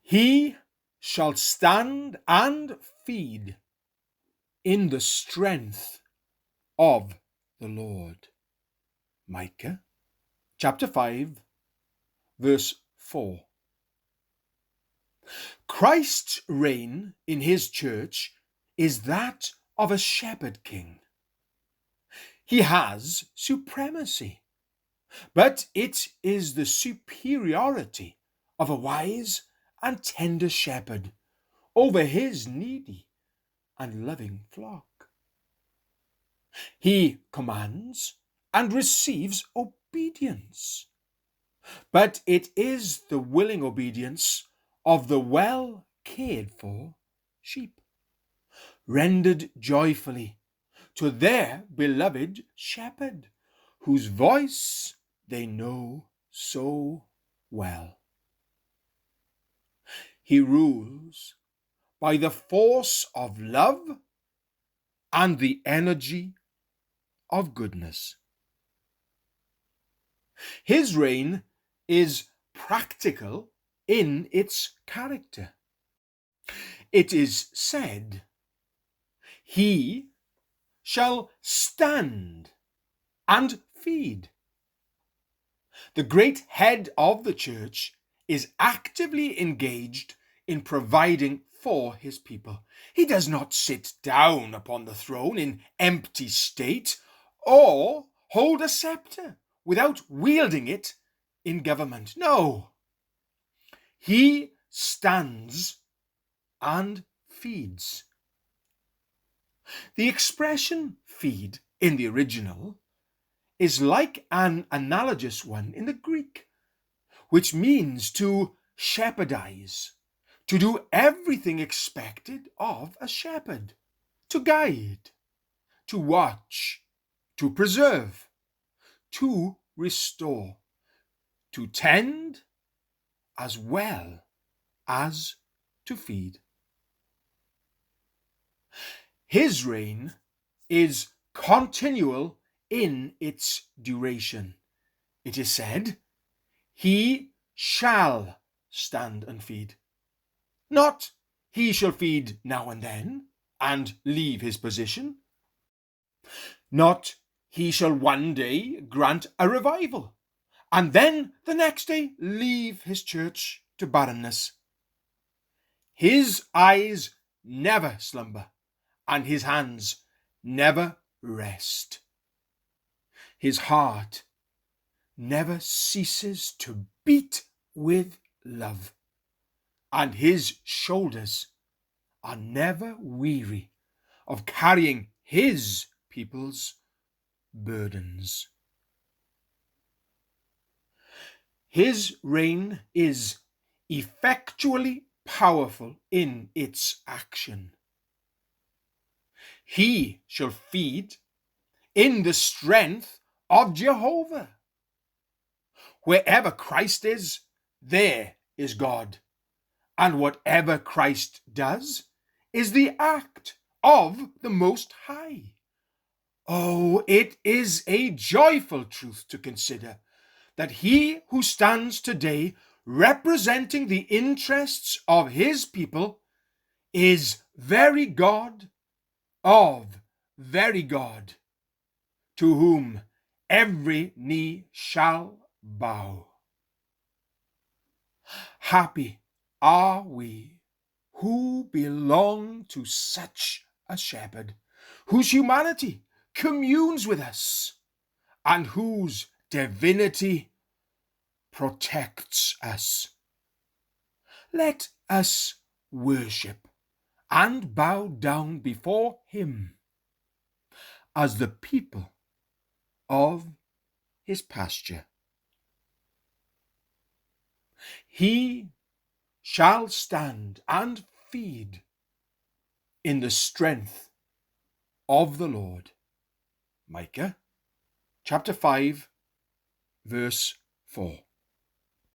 He shall stand and feed in the strength of the Lord. Micah chapter 5, verse 4. Christ's reign in his church is that of a shepherd king. He has supremacy, but it is the superiority of a wise and tender shepherd over his needy and loving flock. He commands and receives obedience, but it is the willing obedience of the well cared for sheep, rendered joyfully to their beloved shepherd, whose voice they know so well. He rules by the force of love and the energy of goodness. His reign is practical in its character. It is said, "He shall stand and feed." The great head of the church is actively engaged in providing for his people. He does not sit down upon the throne in empty state or hold a scepter without wielding it in government. No, he stands and feeds. The expression feed in the original is like an analogous one in the Greek, which means to shepherdize, to do everything expected of a shepherd, to guide, to watch, to preserve, to restore, to tend, as well as to feed. His reign is continual in its duration. It is said, "He shall stand and feed." Not, "He shall feed now and then and leave his position." Not, "He shall one day grant a revival and then the next day leave his church to barrenness." His eyes never slumber and his hands never rest. His heart never ceases to beat with love, and his shoulders are never weary of carrying his people's burdens. His reign is effectually powerful in its action. He shall feed in the strength of Jehovah. Wherever Christ is, there is God. And whatever Christ does is the act of the Most High. Oh, it is a joyful truth to consider that he who stands today representing the interests of his people is very God of very God, to whom every knee shall bow. Happy are we who belong to such a shepherd, whose humanity communes with us and whose divinity protects us. Let us worship and bow down before him as the people of his pasture. He shall stand and feed in the strength of the Lord. Micah chapter 5, verse 4.